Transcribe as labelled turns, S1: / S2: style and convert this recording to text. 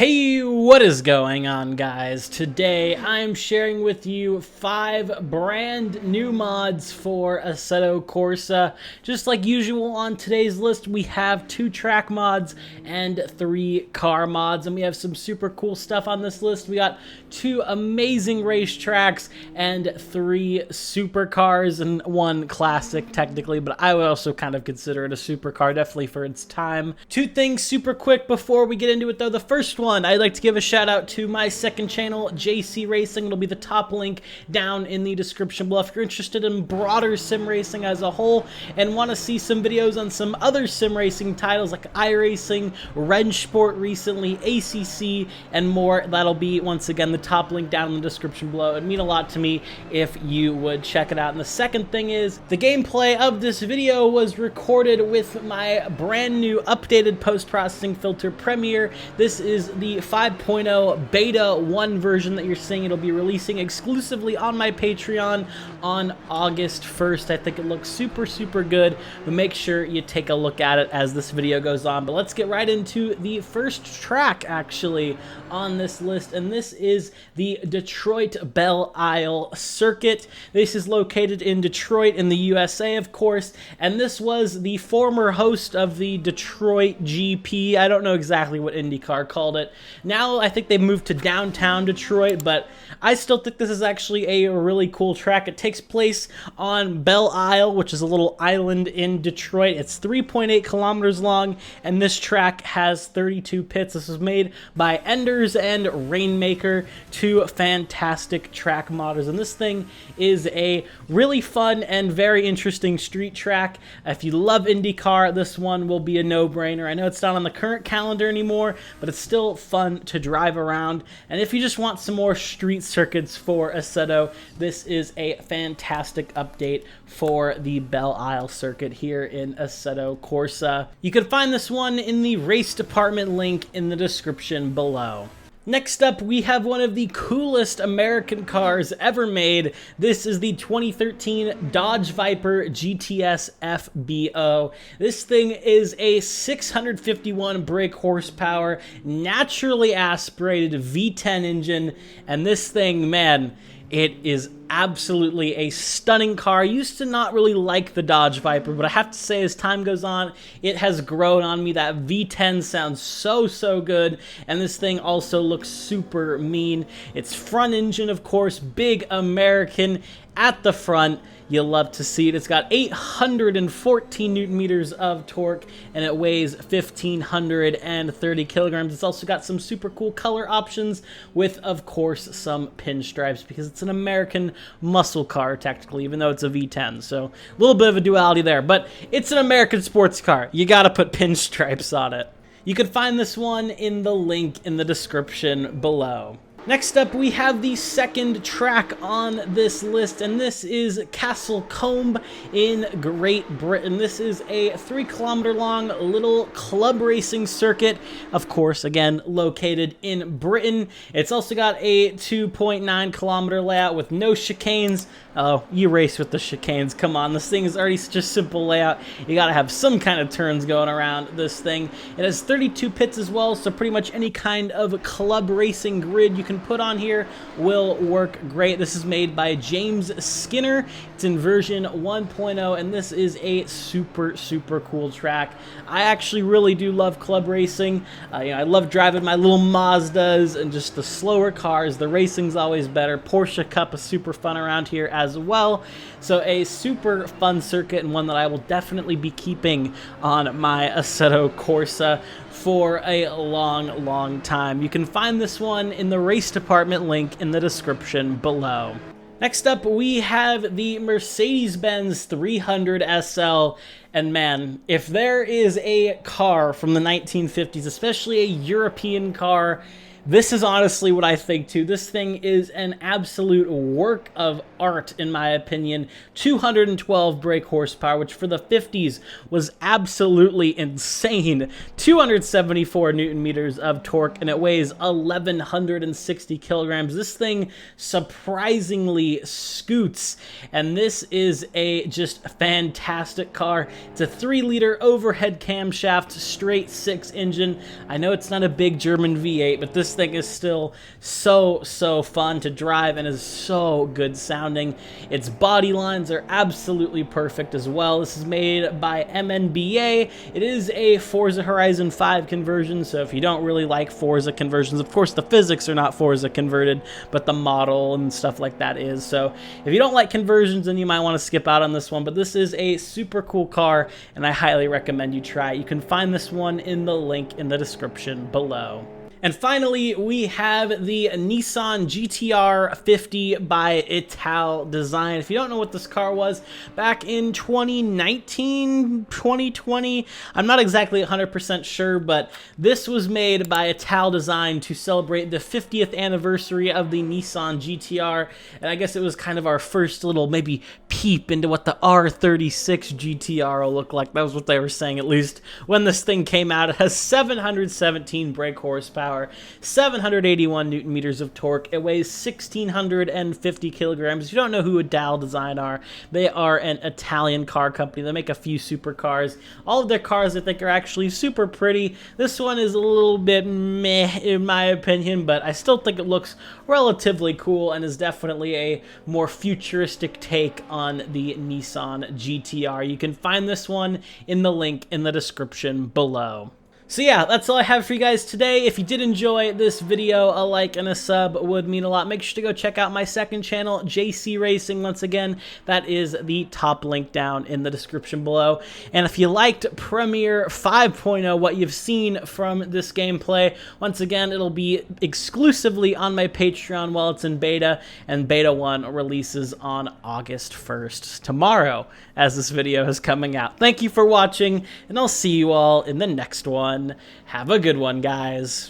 S1: Hey, what is going on, guys? Today I'm sharing with you 5 brand new mods for Assetto Corsa. Just like usual on today's list, we have 2 track mods and 3 car mods, and we have some super cool stuff on this list. We got 2 amazing racetracks and 3 supercars and 1 classic technically, but I would also kind of consider it a supercar, definitely for its time. 2 things super quick before we get into it though. The first one, I'd like to give a shout out to my second channel, JC Racing. It'll be the top link down in the description below if you're interested in broader sim racing as a whole and want to see some videos on some other sim racing titles like iRacing, Rennsport recently, ACC, and more. That'll be, once again, the top link down in the description below. It'd mean a lot to me if you would check it out. And the second thing is, the gameplay of this video was recorded with my brand new updated post-processing filter Premiere. This is the 5.0 beta 1 version that you're seeing. It'll be releasing exclusively on my Patreon on August 1st. I think it looks super good, but make sure you take a look at it as this video goes on. But let's get right into the first track actually on this list, and this is the Detroit Belle Isle circuit. This is located in Detroit in the USA, of course, and this was the former host of the Detroit GP. I don't know exactly what IndyCar called it. Now I think they've moved to downtown Detroit, but I still think this is actually a really cool track. It takes place on Belle Isle, which is a little island in Detroit. It's 3.8 kilometers long, and this track has 32 pits. This was made by Enders and Rainmaker, 2 fantastic track modders, and this thing is a really fun and very interesting street track. If you love IndyCar, this one will be a no-brainer. I know it's not on the current calendar anymore, but it's still fun to drive around. And if you just want some more street circuits for Assetto, this is a fantastic update for the Belle Isle circuit here in Assetto Corsa. You can find this one in the race department link in the description below. Next up, we have one of the coolest American cars ever made. This is the 2013 Dodge Viper GTS FBO. This thing is a 651 brake horsepower, naturally aspirated V10 engine, and this thing, man, it is absolutely a stunning car. I used to not really like the Dodge Viper, but I have to say as time goes on, it has grown on me. That V10 sounds so good, and this thing also looks super mean. It's front engine, of course, big American at the front. You'll love to see it. It's got 814 newton meters of torque, and it weighs 1,530 kilograms. It's also got some super cool color options with, of course, some pinstripes, because it's an American muscle car, technically, even though it's a V10. So a little bit of a duality there, but it's an American sports car. You gotta put pinstripes on it. You can find this one in the link in the description below. Next up, we have the second track on this list, and this is Combe in Great Britain. This is a 3-kilometer long little club racing circuit, of course, again, located in Britain. It's also got a 2.9-kilometer layout with no chicanes. Oh, you race with the chicanes. Come on, this thing is already such a simple layout. You gotta have some kind of turns going around this thing. It has 32 pits as well, so pretty much any kind of club racing grid you can put on here will work great. This is made by James Skinner. It's in version 1.0, and this is a super cool track. I actually really do love club racing. I love driving my little Mazdas and just the slower cars. The racing's always better. Porsche Cup is super fun around here as well. So a super fun circuit, and one that I will definitely be keeping on my Assetto Corsa for a long time. You can find this one in the race department link in the description below. Next up, we have the Mercedes-Benz 300 SL, and man, if there is a car from the 1950s, especially a European car, This is honestly what I think too. This thing is an absolute work of art, in my opinion. 212 brake horsepower, which for the 50s was absolutely insane. 274 newton meters of torque, and it weighs 1,160 kilograms. This thing surprisingly scoots, and this is a just fantastic car. It's a 3-liter overhead camshaft, straight 6 engine. I know it's not a big German V8, but this thing is still so fun to drive and is so good sounding. Its body lines are absolutely perfect as well. This is made by MNBA. It is a Forza Horizon 5 conversion, so if you don't really like Forza conversions, of course the physics are not Forza converted, but the model and stuff like that is. So if you don't like conversions, then you might want to skip out on this one, but this is a super cool car, and I highly recommend you try it. You can find this one in the link in the description below. And finally, we have the Nissan GTR 50 by Italdesign. If you don't know what this car was, back in 2019, 2020, I'm not exactly 100% sure, but this was made by Italdesign to celebrate the 50th anniversary of the Nissan GTR, and I guess it was kind of our first little maybe peep into what the R36 GTR will look like. That was what they were saying, at least when this thing came out. It has 717 brake horsepower, 781 newton meters of torque. It weighs 1,650 kilograms. If you don't know who Italdesign are, they are an Italian car company. They make a few supercars. All of their cars, I think, are actually super pretty. This one is a little bit meh, in my opinion, but I still think it looks relatively cool and is definitely a more futuristic take on the Nissan GTR. You can find this one in the link in the description below. So yeah, that's all I have for you guys today. If you did enjoy this video, a like and a sub would mean a lot. Make sure to go check out my second channel, JC Racing. Once again, that is the top link down in the description below. And if you liked Premiere 5.0, what you've seen from this gameplay, once again, it'll be exclusively on my Patreon while it's in beta, and Beta 1 releases on August 1st, tomorrow, as this video is coming out. Thank you for watching, and I'll see you all in the next one. Have a good one, guys.